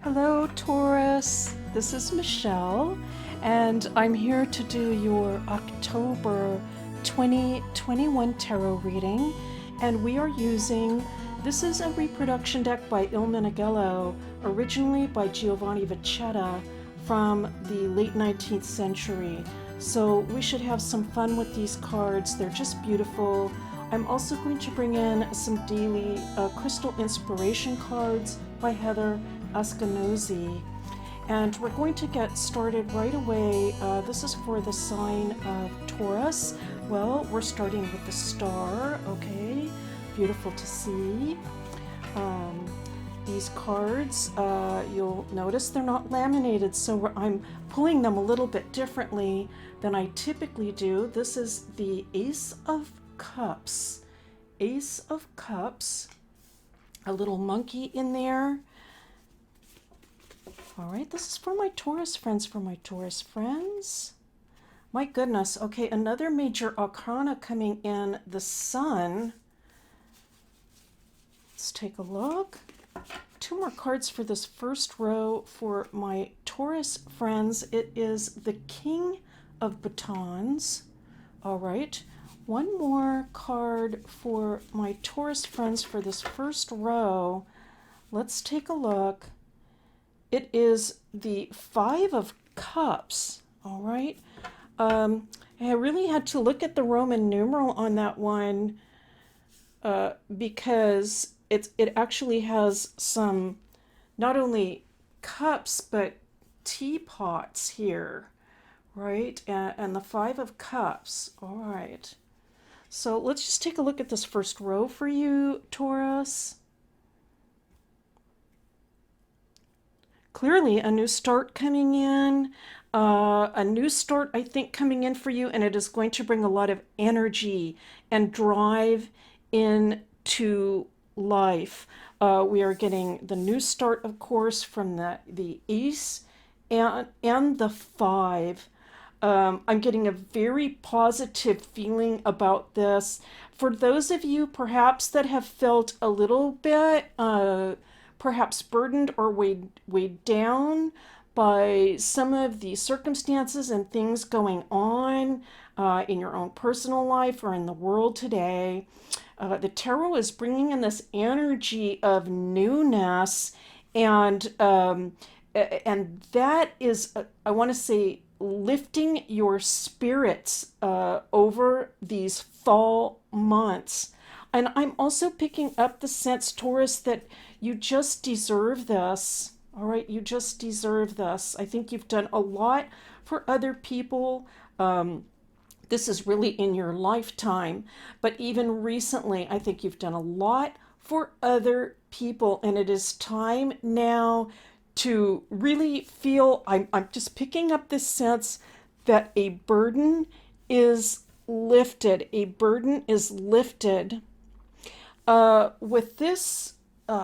Hello, Taurus. This is Michelle, and I'm here to do your October 2021 tarot reading. And we are using this is a reproduction deck by Il Meneghello, originally by Giovanni Vecchetta from the late 19th century. So we should have some fun with these cards. They're just beautiful. I'm also going to bring in some daily crystal inspiration cards by Heather Ascanozzi. And we're going to get started right away. This is for the sign of Taurus. Well, we're starting with the star, okay? Beautiful to see. These cards, you'll notice they're not laminated, so I'm pulling them a little bit differently than I typically do. This is the Ace of Cups. Ace of Cups. A little monkey in there. All right, this is for my Taurus friends, My goodness. Okay, another major arcana coming in, the Sun. Let's take a look. Two more cards for this first row for my Taurus friends. It is the King of Batons. All right. One more card for my Taurus friends for this first row. Let's take a look. It is the Five of Cups, all right? I really had to look at the Roman numeral on that one because it actually has some, not only cups, but teapots here, right? And the Five of Cups, all right. So let's just take a look at this first row for you, Taurus. Clearly a new start coming in, a new start, I think, coming in for you, and it is going to bring a lot of energy and drive into life. We are getting the new start, of course, from the Ace and the Five. I'm getting a very positive feeling about this. For those of you perhaps that have felt a little bit perhaps burdened or weighed down by some of the circumstances and things going on in your own personal life or in the world today, the tarot is bringing in this energy of newness, and that is, I want to say, lifting your spirits over these fall months. And I'm also picking up the sense, Taurus, that you just deserve this. All right, you just deserve this. I think you've done a lot for other people. This is really in your lifetime, but even recently, I think you've done a lot for other people, and it is time now to really feel. I'm just picking up this sense that a burden is lifted. A burden is lifted. With this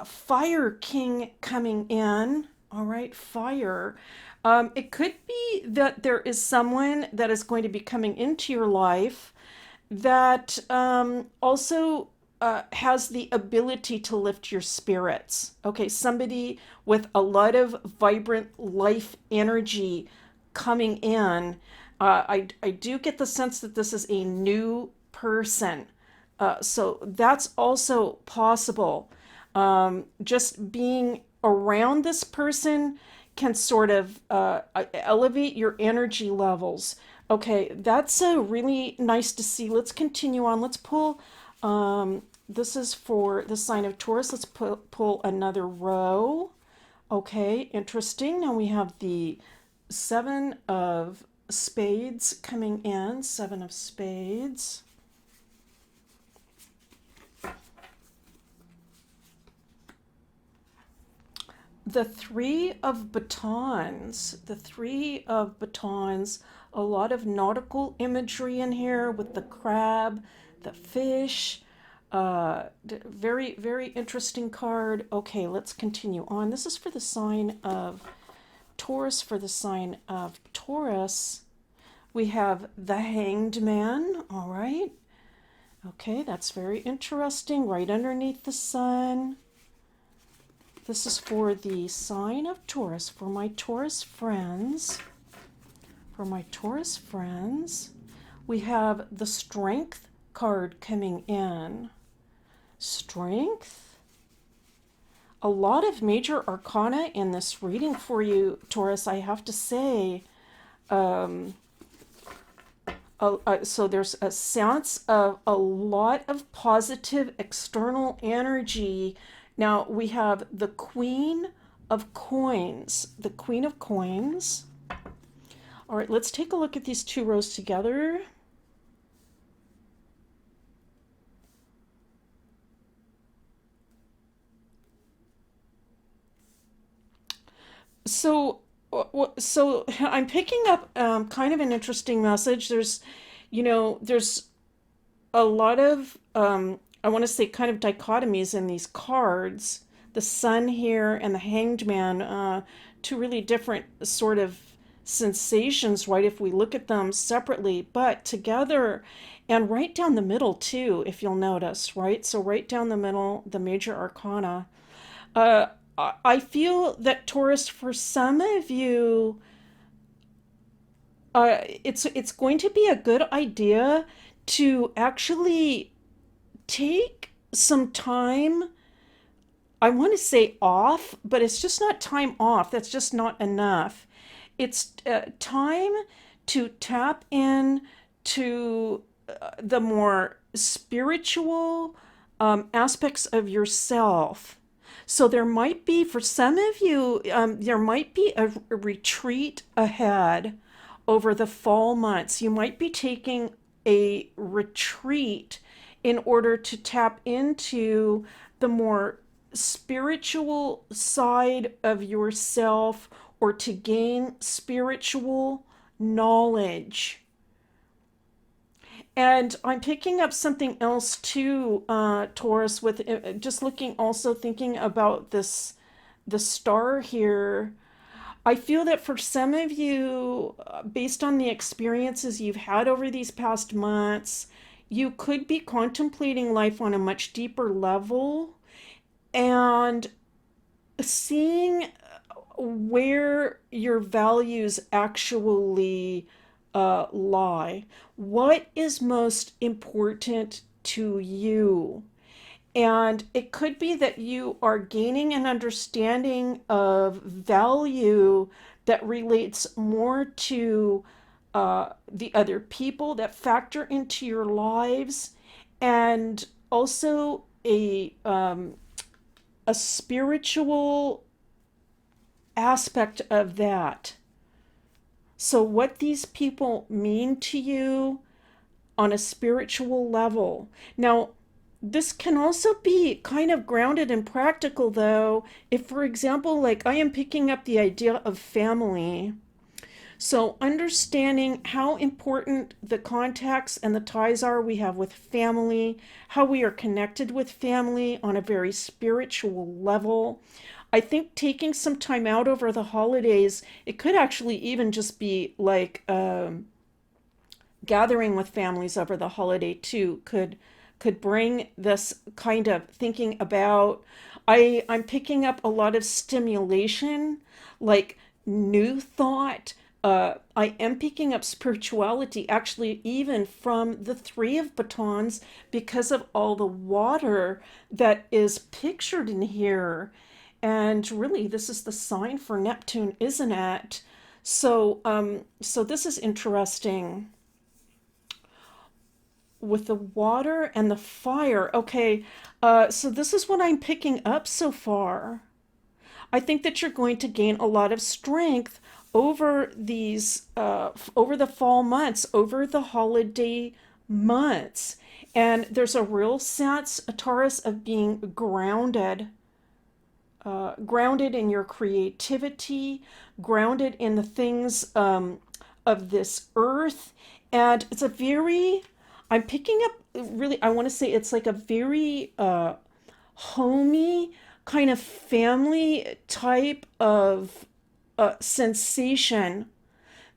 Fire King coming in, all right, fire. It could be that there is someone that is going to be coming into your life that also has the ability to lift your spirits. Okay, somebody with a lot of vibrant life energy coming in. I do get the sense that this is a new person. So that's also possible. Just being around this person can sort of elevate your energy levels. Okay, that's really nice to see. Let's continue on. Let's pull. This is for the sign of Taurus. Let's pull another row. Okay, interesting. Now we have the Seven of Spades coming in. Seven of Spades. The Three of Batons. The Three of Batons. A lot of nautical imagery in here with the crab, the fish. Very, very interesting card. Okay, let's continue on. This is for the sign of Taurus. For the sign of Taurus, we have the Hanged Man. All right. Okay, that's very interesting. Right underneath the sun. This is for the sign of Taurus, for my Taurus friends. For my Taurus friends, we have the Strength card coming in. Strength. A lot of major arcana in this reading for you, Taurus, I have to say. So there's a sense of a lot of positive external energy. Now we have the Queen of Coins. The Queen of Coins. All right, let's take a look at these two rows together. So, so I'm picking up kind of an interesting message. There's a lot of, I want to say, kind of dichotomies in these cards. The Sun here and the Hanged Man, two really different sort of sensations, right? If we look at them separately, but together, and right down the middle too, if you'll notice, right? So right down the middle, the major arcana. Uh, I feel that Taurus, for some of you, it's going to be a good idea to actually take some time. I want to say off, but it's just not time off. That's just not enough. It's time to tap in to the more spiritual aspects of yourself. So there might be, for some of you, there might be a retreat ahead over the fall months. You might be taking a retreat in order to tap into the more spiritual side of yourself or to gain spiritual knowledge. And I'm picking up something else too, Taurus, with just looking, also thinking about this, the star here. I feel that for some of you, based on the experiences you've had over these past months, you could be contemplating life on a much deeper level and seeing where your values actually lie. What is most important to you? And it could be that you are gaining an understanding of value that relates more to the other people that factor into your lives, and also a spiritual aspect of that. So, what these people mean to you on a spiritual level. Now, this can also be kind of grounded and practical, though, if, for example, like I am picking up the idea of family. So, understanding how important the contacts and the ties are we have with family, how we are connected with family on a very spiritual level. I think taking some time out over the holidays, it could actually even just be like gathering with families over the holiday too, could bring this kind of thinking about. I'm picking up a lot of stimulation, like new thought. I am picking up spirituality, actually, even from the Three of Batons, because of all the water that is pictured in here. And really, this is the sign for Neptune, isn't it? So this is interesting with the water and the fire. Okay, so this is what I'm picking up so far. I think that you're going to gain a lot of strength over these, over the fall months, over the holiday months. And there's a real sense, a Taurus, of being grounded, grounded in your creativity, grounded in the things of this earth. And it's a very, I'm picking up really, I want to say it's like a very homey kind of family type of sensation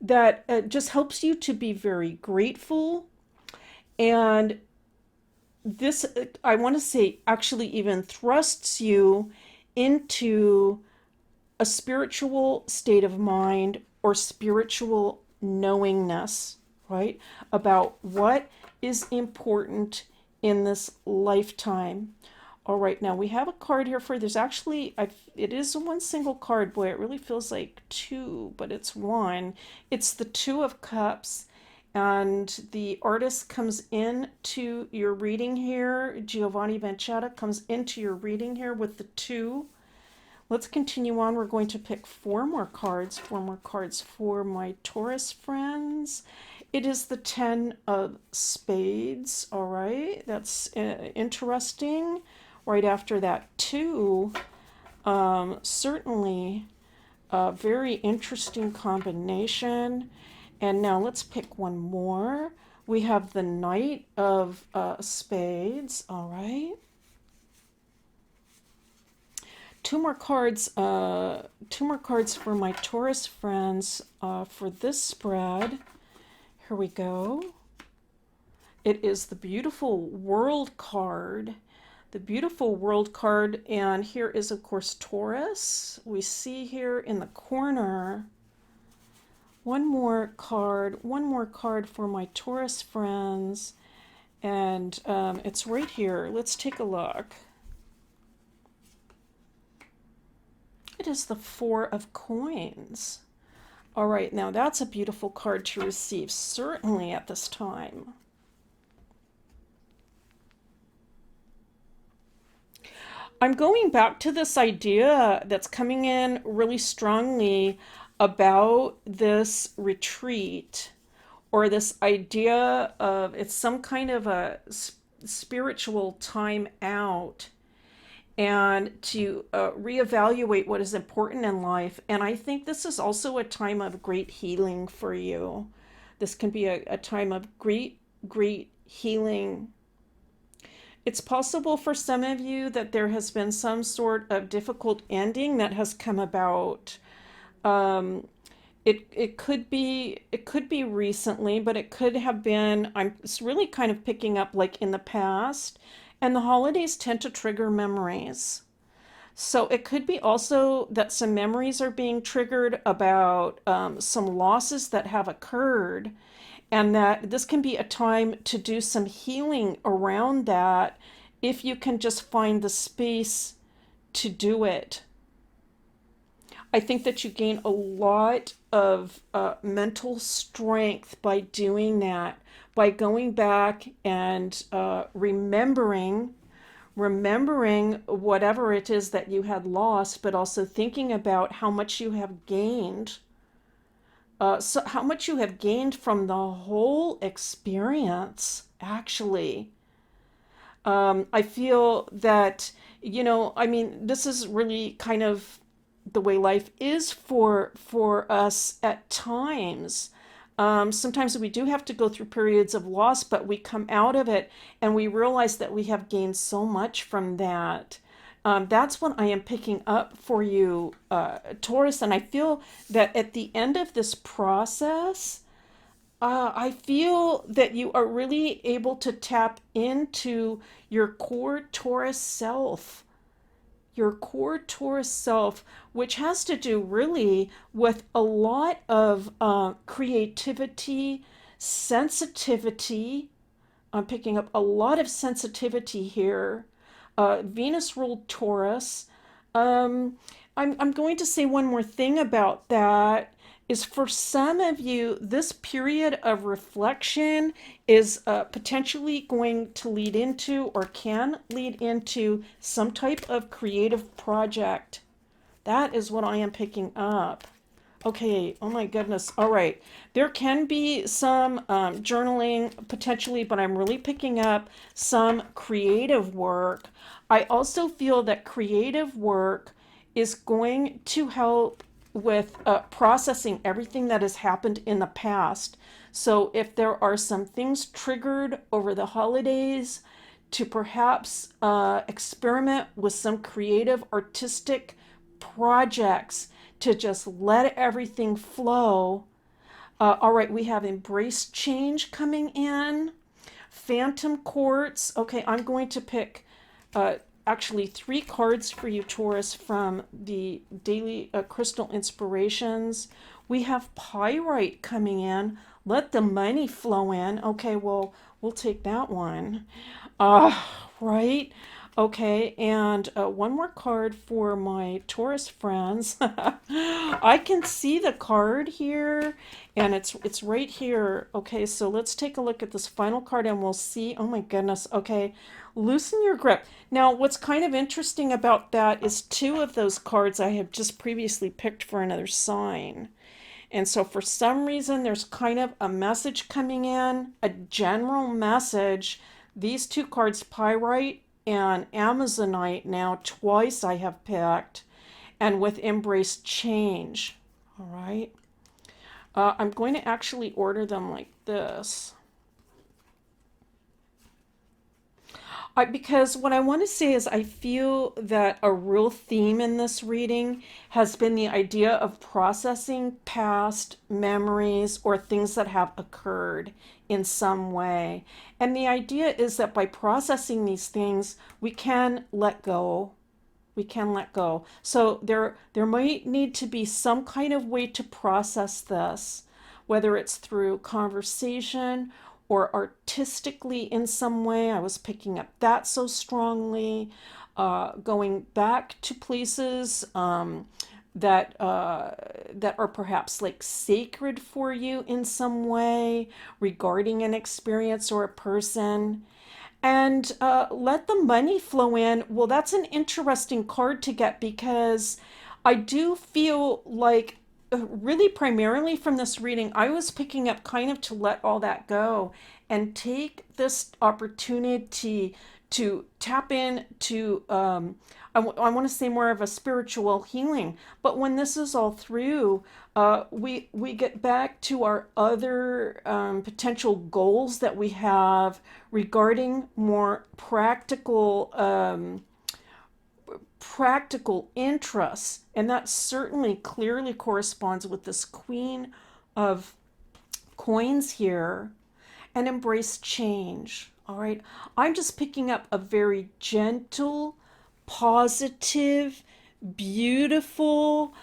that just helps you to be very grateful. And this, I want to say, actually even thrusts you into a spiritual state of mind or spiritual knowingness, right? About what is important in this lifetime. All right, now we have a card here for, there's actually, it is one single card. Boy, it really feels like two, but it's one. It's the Two of Cups. And the artist comes into your reading here, Giovanni Vanchetta comes into your reading here with the two. Let's continue on. We're going to pick four more cards for my Taurus friends. It is the Ten of Spades, all right? That's interesting. Right after that, two, certainly a very interesting combination. And now let's pick one more. We have the Knight of Spades, all right? Two more cards for my Taurus friends for this spread. Here we go. It is the beautiful World card. The beautiful World card, and here is, of course, Taurus. We see here in the corner one more card for my Taurus friends, and it's right here. Let's take a look. It is the Four of Coins. All right, now that's a beautiful card to receive, certainly at this time. I'm going back to this idea that's coming in really strongly about this retreat, or this idea of it's some kind of a spiritual time out, and to reevaluate what is important in life. And I think this is also a time of great healing for you. This can be a time of great healing. It's possible for some of you that there has been some sort of difficult ending that has come about. It could be recently, but it could have been, I'm really kind of picking up like in the past. And the holidays tend to trigger memories. So it could be also that some memories are being triggered about some losses that have occurred, and that this can be a time to do some healing around that if you can just find the space to do it. I think that you gain a lot of mental strength by doing that, by going back and remembering whatever it is that you had lost, but also thinking about how much you have gained. So how much you have gained from the whole experience, actually. I feel that, I mean, this is really kind of the way life is for us at times. Sometimes we do have to go through periods of loss, but we come out of it and we realize that we have gained so much from that. That's what I am picking up for you, Taurus. And I feel that at the end of this process, I feel that you are really able to tap into your core Taurus self. Your core Taurus self, which has to do really with a lot of creativity, sensitivity. I'm picking up a lot of sensitivity here. Venus ruled Taurus. I'm going to say one more thing about that is for some of you, this period of reflection is potentially going to lead into, or can lead into, some type of creative project. That is what I am picking up. Okay, oh my goodness. All right. There can be some journaling potentially, but I'm really picking up some creative work. I also feel that creative work is going to help with processing everything that has happened in the past. So if there are some things triggered over the holidays, to perhaps experiment with some creative artistic projects to just let everything flow. All right, we have embrace change coming in. Phantom quartz. Okay, I'm going to pick actually 3 cards for you, Taurus, from the daily crystal inspirations. We have pyrite coming in. Let the money flow in. Okay, well, we'll take that one. Uh, right? Okay, and one more card for my Taurus friends. I can see the card here, and it's right here. Okay, so let's take a look at this final card, and we'll see. Oh my goodness. Okay, loosen your grip. Now, what's kind of interesting about that is 2 of those cards I have just previously picked for another sign. And so for some reason, there's kind of a message coming in, a general message. These 2 cards, Pyrite and Amazonite, now twice I have picked, and with Embrace Change. All right. I'm going to actually order them like this. Because what I want to say is I feel that a real theme in this reading has been the idea of processing past memories or things that have occurred in some way. And the idea is that by processing these things, we can let go. We can let go. So there might need to be some kind of way to process this, whether it's through conversation or artistically in some way. I was picking up that so strongly. Going back to places that are perhaps like sacred for you in some way regarding an experience or a person. And let the money flow in. Well, that's an interesting card to get because I do feel like, really primarily from this reading, I was picking up kind of to let all that go and take this opportunity to tap into, I want to say more of a spiritual healing. But when this is all through, we get back to our other potential goals that we have regarding more practical interests, and that certainly clearly corresponds with this Queen of Coins here, and Embrace Change. All right, I'm just picking up a very gentle, positive, beautiful,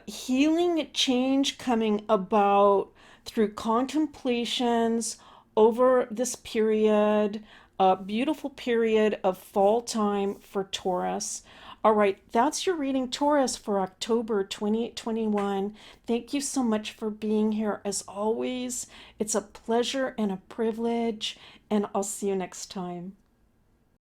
healing change coming about through contemplations over this period, a beautiful period of fall time for Taurus. All right, that's your reading, Taurus, for October 2021. Thank you so much for being here. As always, it's a pleasure and a privilege, and I'll see you next time.